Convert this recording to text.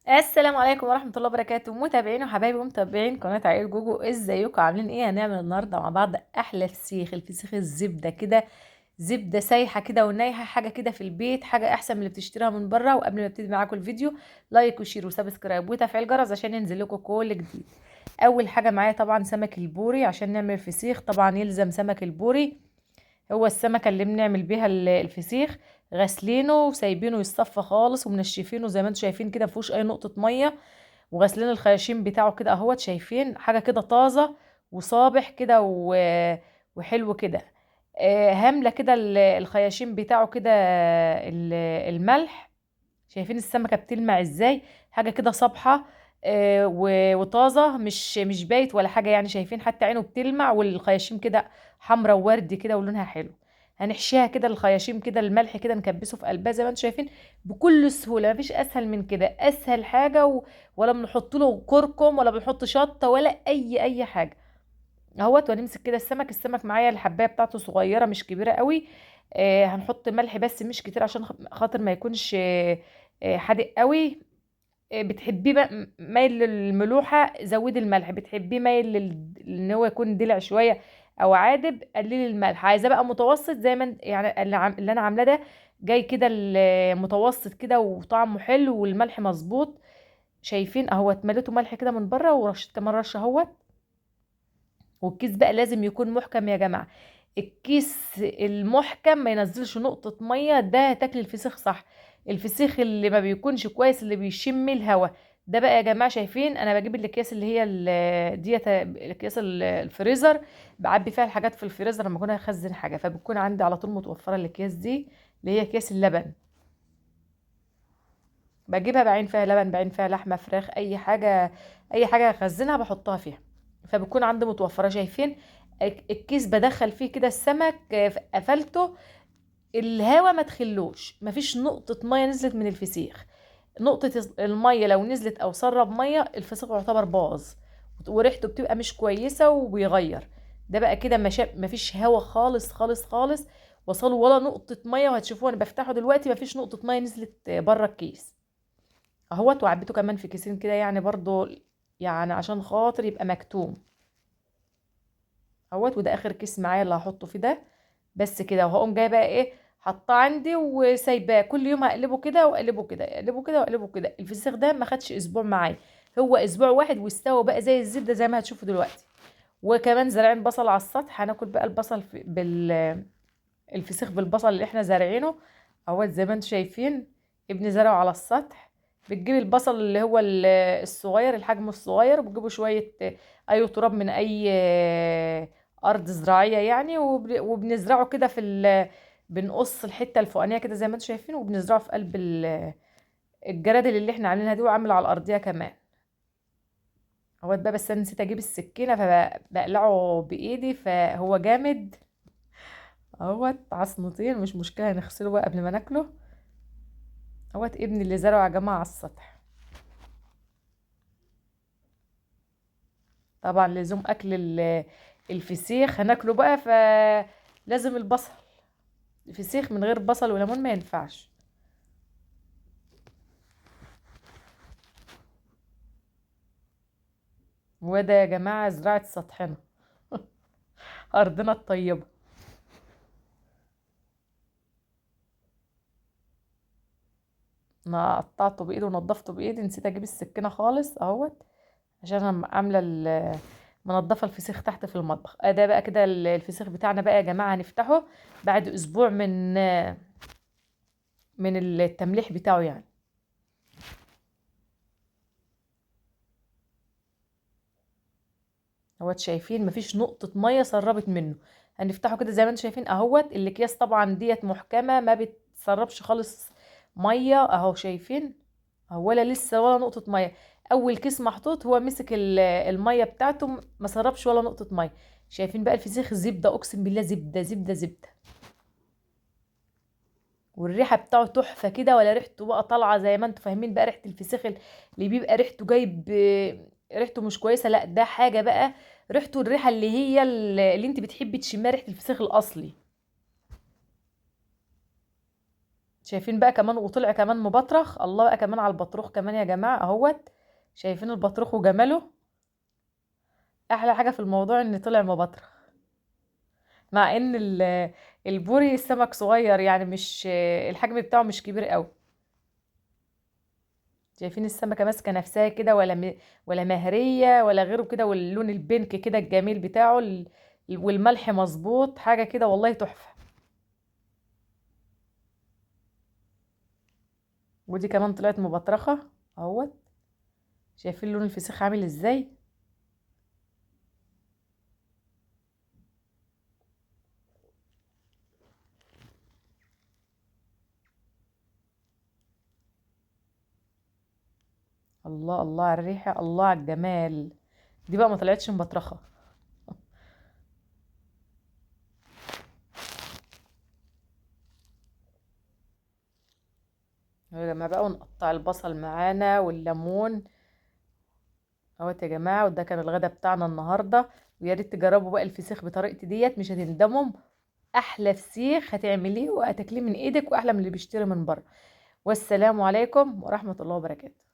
السلام عليكم ورحمة الله وبركاته، متابعين وحبايبي ومتابعين قناة عائل جوجو. ازيكم؟ عاملين ايه؟ هنعمل النهارده مع بعض احلى الفسيخ الزبدة كده، زبدة سايحة كده ونايحة، حاجة كده في البيت، حاجة احسن من اللي بتشتريها من بره. وقبل ما ابتدي معاكم الفيديو، لايك وشير وسبسكرايب وتفعيل جرس عشان ينزل لكم كل جديد. اول حاجة معايا طبعا سمك البوري عشان نعمل فسيخ، طبعا يلزم سمك البوري. هو السمكة اللي بنعمل بيها الفسيخ، غاسلينه وسايبينه يتصفى خالص ومنشفينه زي ما انتم شايفين كده، مفيهوش اي نقطة مية، وغاسلين الخياشيم بتاعه كده اهوت. شايفين حاجة كده طازة وصابح كده وحلو كده. هاملة كده الخياشيم بتاعه كده، الملح. شايفين السمكة بتلمع ازاي؟ حاجة كده صابحة وطازة، مش بايت ولا حاجة يعني. شايفين حتى عينه بتلمع، والخياشيم كده حمرا ووردي كده ولونها حلو. هنحشيها كده الخياشيم كده، الملح كده نكبسه في قلبها زي ما انتم شايفين بكل سهولة. مفيش اسهل من كده، اسهل حاجة ولا بنحط له كركم ولا بنحط شطة ولا اي حاجة اهوت. ونمسك كده السمك معايا الحباية بتاعته صغيرة مش كبيرة قوي. هنحط ملح بس مش كتير عشان خاطر ما يكونش حادق قوي. بتحبيه بقى مايل للملوحة زودي الملح، بتحبيه مايل ان هو يكون دلع شوية او عادب قللي الملح. عايزاه بقى متوسط زي ما يعني اللي انا عاملاه ده جاي كده متوسط كده وطعمه حلو والملح مظبوط. شايفين اهوت، مليته ملح كده من بره ورشيت كمان رشه اهوت. والكيس بقى لازم يكون محكم يا جماعة. الكيس المحكم ما ينزلش نقطة مية، ده تاكل الفسيخ صح. الفسيخ اللي ما بيكونش كويس اللي بيشم الهوا ده بقى يا جماعة. شايفين انا بجيب الاكياس اللي هي ديت، الاكياس الفريزر، بعبي فيها الحاجات في الفريزر لما اكون هخزن حاجة، فبتكون عندي على طول متوفرة الاكياس دي اللي هي اكياس اللبن. بجيبها بعين فيها لبن، بعين فيها لحمة، فراخ، اي حاجة، اي حاجة اخزنها بحطها فيها، فبكون عندي متوفرة. شايفين الكيس بدخل فيه كده السمك، قفلته، الهوا ما تخلوش، مفيش نقطة مية نزلت من الفسيخ. نقطة المية لو نزلت او سرب مية الفسيخ يعتبر باظ، وريحته بتبقى مش كويسة وبيغير. ده بقى كده مفيش هوا خالص خالص خالص، وصلوا ولا نقطة مية. وهتشوفوا انا بفتحه دلوقتي مفيش نقطة مية نزلت بره الكيس اهوت. وعبيته كمان في كيسين كده يعني برضو، يعني عشان خاطر يبقى مكتوم اهوت. وده اخر كيس معايا اللي هحطه فيه ده. بس كده، وهقوم جايه بقى ايه، حطاه عندي وسايباه كل يوم اقلبه كده واقلبه كده، اقلبه كده واقلبه كده. الفسيخ ده ما خدش اسبوع معايا، هو اسبوع واحد واستوى بقى زي الزبده زي ما هتشوفوا دلوقتي. وكمان زارعين بصل على السطح، هناكل بقى البصل الفسيخ بالبصل اللي احنا زارعينه اهوت زي ما انتم شايفين. ابني زرعه على السطح. بتجيب البصل اللي هو الصغير، الحجم الصغير، وبتجيبوا شوية اي تراب من اي ارض زراعية يعني، وبنزرعه كده بنقص الحتة الفوقانية كده زي ما انتم شايفين، وبنزرعه في قلب الجرادل اللي احنا عاملينها دي، وعامل على الارضية كمان اهوت بقى. بس انا نسيت اجيب السكينة فبقلعه بايدي، فهو جامد اهوت عصنتين، مش مشكلة هنغسله بقى قبل ما ناكله اهوت. ابني اللي زرعه يا جماعة على السطح. طبعا لزوم اكل الفسيخ هناكله بقى، فلازم البصل. الفسيخ من غير بصل وليمون ما ينفعش. وده يا جماعة زراعة سطحنا ارضنا الطيبة. انا قطعته بايدي ونضفته بايدي، نسيت اجيب السكينة خالص اهوت عشان انا عاملة منضفة الفسيخ تحت في المطبخ. ده بقى كده الفسيخ بتاعنا بقى يا جماعة هنفتحه بعد اسبوع من التمليح بتاعه يعني. اهوت شايفين مفيش نقطة مية سربت منه. هنفتحه كده زي ما انتم شايفين اهوت. الاكياس طبعا ديت محكمة ما بتسربش خالص مية اهو. شايفين اهو، ولا لسه ولا نقطة مية. اول كيس محطوط هو مسك المية بتاعته، ما سربش ولا نقطة مية. شايفين بقى الفسيخ زبدة، اقسم بالله زبدة زبدة زبدة. والريحة بتاعه تحفة كده، ولا ريحته بقى طالعة زي ما انتم فاهمين بقى ريحة الفسيخ اللي بيبقى ريحته جايب، ريحته مش كويسة. لا ده حاجة بقى ريحته الريحة اللي هي اللي انت بتحبي تشميها، ريحة الفسيخ الأصلي. شايفين بقى كمان، وطلع كمان مبطرخ. الله بقى كمان على البطروخ كمان يا جماعة اهوت. شايفين البطروخ وجماله؟ احلى حاجة في الموضوع ان طلع مبطرخ، مع ان البوري السمك صغير يعني، مش الحجم بتاعه مش كبير قوي. شايفين السمكة ماسكة نفسها كده، ولا مهرية ولا غيره كده، واللون البينك كده الجميل بتاعه والملح مظبوط، حاجة كده والله تحفة. ودي كمان طلعت مبطرخة اهوت. شايفين لون الفسيخ عامل ازاي؟ الله الله على الريحة، الله على الجمال. دي بقى ما طلعتش مبطرخة. يا جماعة بقى، ونقطع البصل معانا والليمون اهوت يا جماعة. وده كان الغدا بتاعنا النهاردة. ويا ريت تجربوا بقى الفسيخ بطريقتي ديت، مش هتندموا. احلى فسيخ هتعمليه وهتاكليه من ايدك، واحلى من اللي بيشتري من بره. والسلام عليكم ورحمة الله وبركاته.